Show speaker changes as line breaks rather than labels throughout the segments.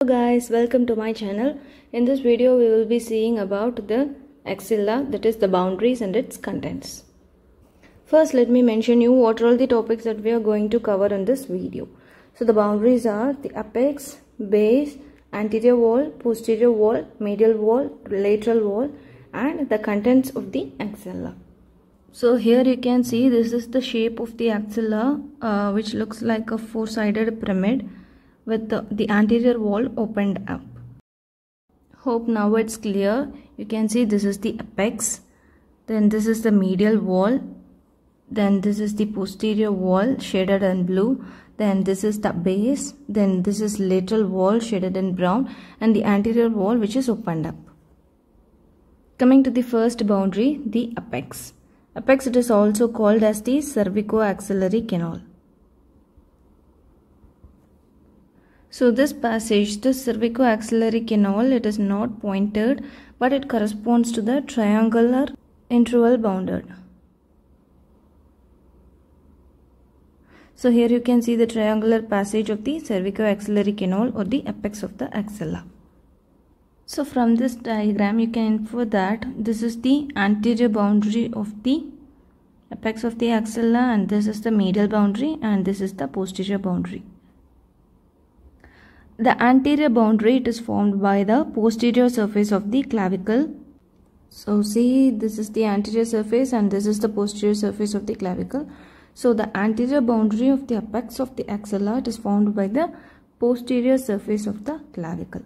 guys, welcome to my channel. In this video we will be seeing about the axilla, that is the boundaries and its contents. First let me mention you what are all the topics that we are going to cover in this video. So the boundaries are the apex, base, anterior wall, posterior wall, medial wall, lateral wall and the contents of the axilla. So here you can see this is the shape of the axilla which looks like a four-sided pyramid with the anterior wall opened up. Hope now it's clear. You can see this is the apex, then this is the medial wall, then this is the posterior wall shaded in blue, then this is the base, then this is lateral wall shaded in brown and the anterior wall which is opened up. Coming to the first boundary, the apex. Apex, it is also called as the cervicoaxillary canal. So this passage, the cervicoaxillary canal, it is not pointed but it corresponds to the triangular interval bounded. So here you can see the triangular passage of the cervicoaxillary canal or the apex of the axilla. So from this diagram you can infer that this is the anterior boundary of the apex of the axilla and this is the medial boundary and this is the posterior boundary. The anterior boundary, it is formed by the posterior surface of the clavicle. So see, this is the anterior surface and this is the posterior surface of the clavicle. So the anterior boundary of the apex of the axilla, it is formed by the posterior surface of the clavicle.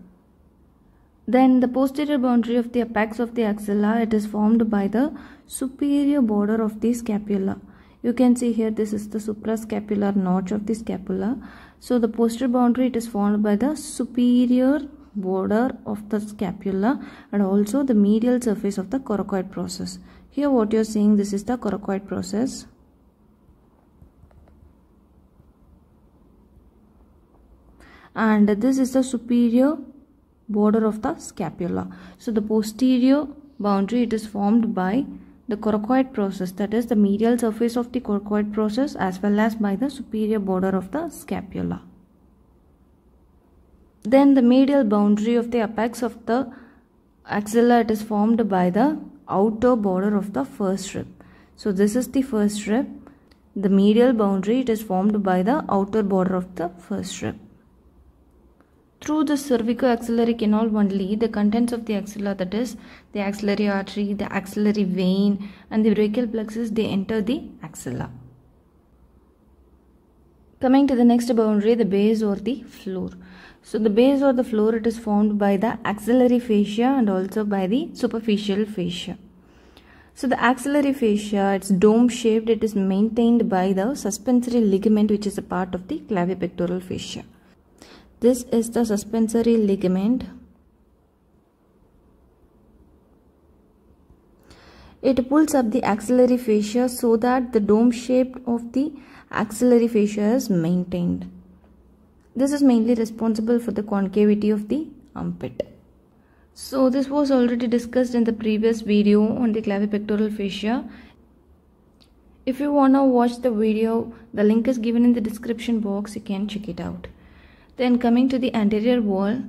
Then the posterior boundary of the apex of the axilla, it is formed by the superior border of the scapula. You can see here this is the suprascapular notch of the scapula. So the posterior boundary, it is formed by the superior border of the scapula and also the medial surface of the coracoid process. Here what you are seeing, this is the coracoid process. And this is the superior border of the scapula. So the posterior boundary, it is formed by the coracoid process, that is the medial surface of the coracoid process as well as by the superior border of the scapula. Then the medial boundary of the apex of the axilla, it is formed by the outer border of the first rib. So this is the first rib. The medial boundary, it is formed by the outer border of the first rib. Through the cervicoaxillary canal only, the contents of the axilla, that is the axillary artery, the axillary vein and the brachial plexus, they enter the axilla. Coming to the next boundary, the base or the floor. So the base or the floor, it is formed by the axillary fascia and also by the superficial fascia. So the axillary fascia, it's dome shaped, it is maintained by the suspensory ligament which is a part of the clavipectoral fascia. This is the suspensory ligament. It pulls up the axillary fascia so that the dome shape of the axillary fascia is maintained. This is mainly responsible for the concavity of the armpit. So this was already discussed in the previous video on the clavipectoral fascia. If you want to watch the video, the link is given in the description box, you can check it out. Then coming to the anterior wall,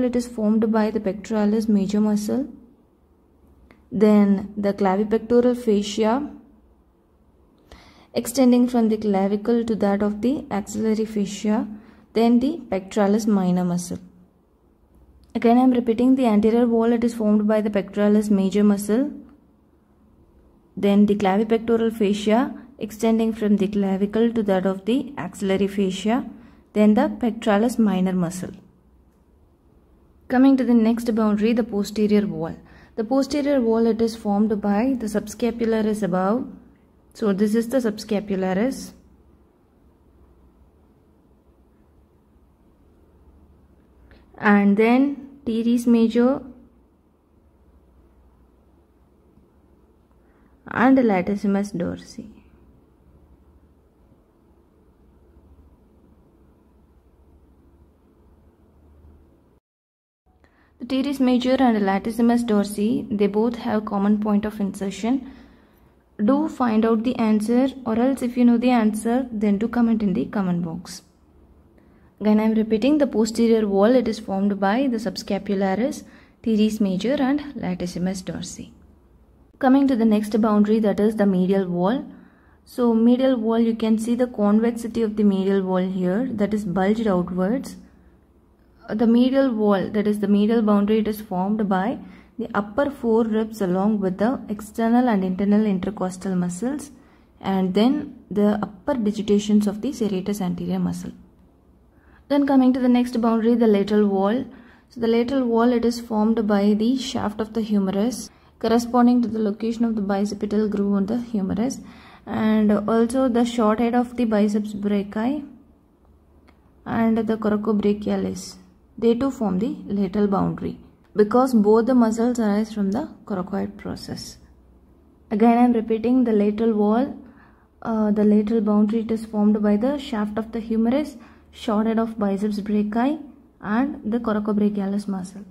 it is formed by the pectoralis major muscle, then the clavipectoral fascia extending from the clavicle to that of the axillary fascia, then the pectoralis minor muscle. Again I am repeating, the anterior wall, it is formed by the pectoralis major muscle, then the clavipectoral fascia extending from the clavicle to that of the axillary fascia, then the pectoralis minor muscle. Coming to the next boundary, the posterior wall. The posterior wall, it is formed by the subscapularis above. So this is the subscapularis. And then teres major and latissimus dorsi. The teres major and latissimus dorsi, they both have common point of insertion. Do find out the answer, or else if you know the answer, then do comment in the comment box. Again I am repeating, the posterior wall, it is formed by the subscapularis, teres major and latissimus dorsi. Coming to the next boundary, that is the medial wall. So medial wall, you can see the convexity of the medial wall here, that is bulged outwards. The medial wall, that is the medial boundary, it is formed by the upper four ribs along with the external and internal intercostal muscles, and then the upper digitations of the serratus anterior muscle. Then coming to the next boundary, the lateral wall. So the lateral wall, it is formed by the shaft of the humerus corresponding to the location of the bicipital groove on the humerus, and also the short head of the biceps brachii and the coracobrachialis. They too form the lateral boundary because both the muscles arise from the coracoid process. Again I am repeating, the lateral wall, the lateral boundary, it is formed by the shaft of the humerus, short head of biceps brachii and the coracobrachialis muscle.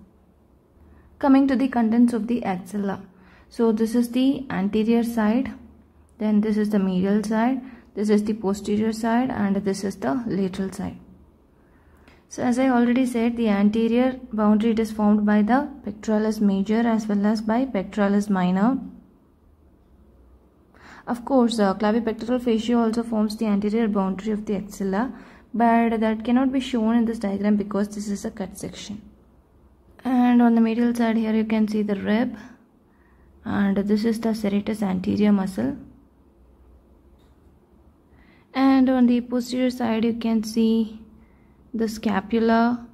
Coming to the contents of the axilla. So this is the anterior side, then this is the medial side, this is the posterior side, and this is the lateral side. So as I already said, the anterior boundary, it is formed by the pectoralis major as well as by pectoralis minor. Of course, clavipectoral fascia also forms the anterior boundary of the axilla, but that cannot be shown in this diagram because this is a cut section. And on the medial side here you can see the rib, and this is the serratus anterior muscle. And on the posterior side you can see the scapula,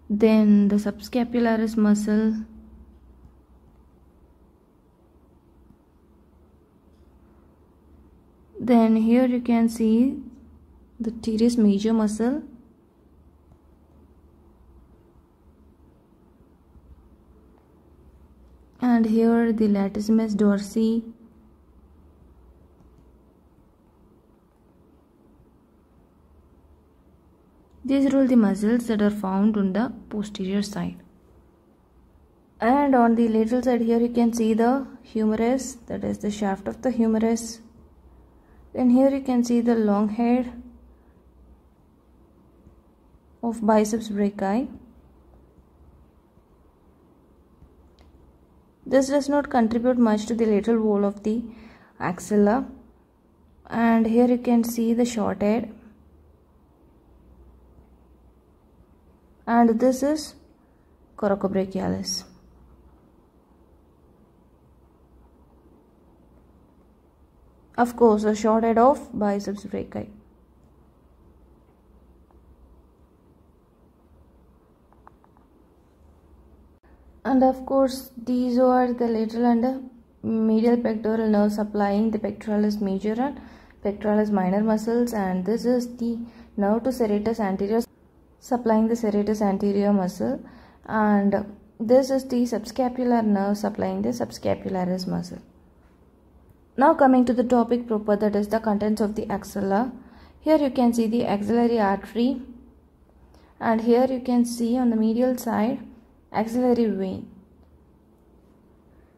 then the subscapularis muscle, then here you can see the teres major muscle, and here the latissimus dorsi, these are all the muscles that are found on the posterior side. And on the lateral side here you can see the humerus, that is the shaft of the humerus. Then here you can see the long head of biceps brachii. This does not contribute much to the lateral wall of the axilla. And here you can see the short head. And this is coracobrachialis. Of course, the short head of biceps brachii. And of course, these are the lateral and the medial pectoral nerves supplying the pectoralis major and pectoralis minor muscles, and this is the nerve to serratus anterior supplying the serratus anterior muscle, and this is the subscapular nerve supplying the subscapularis muscle. Now coming to the topic proper, that is the contents of the axilla. Here you can see the axillary artery, and here you can see on the medial side axillary vein.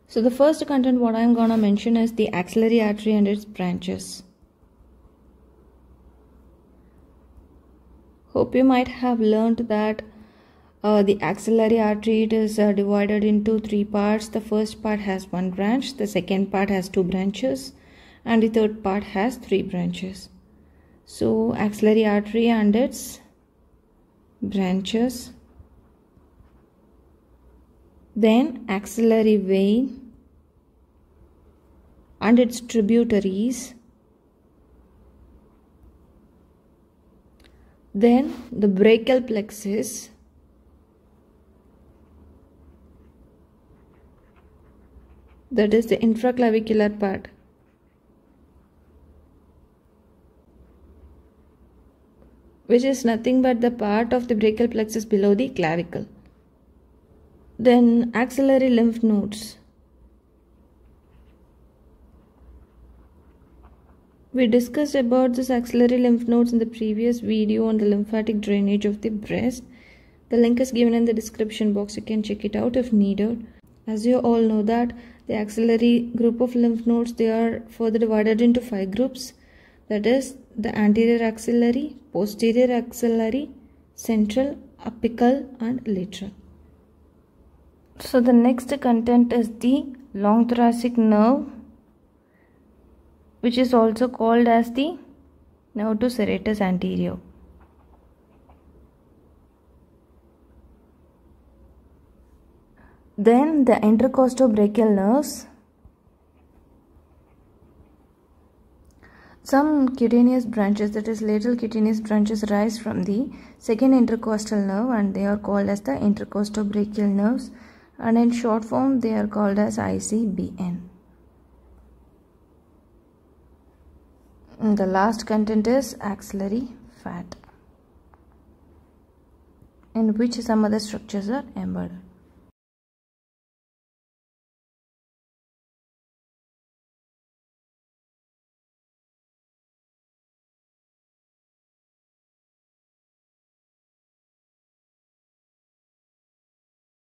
So the first content what I am gonna mention is the axillary artery and its branches. Hope you might have learned that the axillary artery is divided into three parts. The first part has one branch, the second part has two branches, and the third part has three branches. So axillary artery and its branches, then axillary vein and its tributaries, then the brachial plexus, that is the infraclavicular part, which is nothing but the part of the brachial plexus below the clavicle. Then axillary lymph nodes. We discussed about this axillary lymph nodes in the previous video on the lymphatic drainage of the breast. The link is given in the description box. You can check it out if needed. As you all know that the axillary group of lymph nodes, they are further divided into 5 groups. That is the anterior axillary, posterior axillary, central, apical and lateral. So the next content is the long thoracic nerve, which is also called as the nerve to serratus anterior. Then the intercostobrachial nerves. Some cutaneous branches, that is lateral cutaneous branches, rise from the second intercostal nerve and they are called as the intercostobrachial nerves, and in short form they are called as ICBN. And the last content is axillary fat, in which some other structures are embedded.